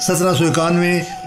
1791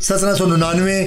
1799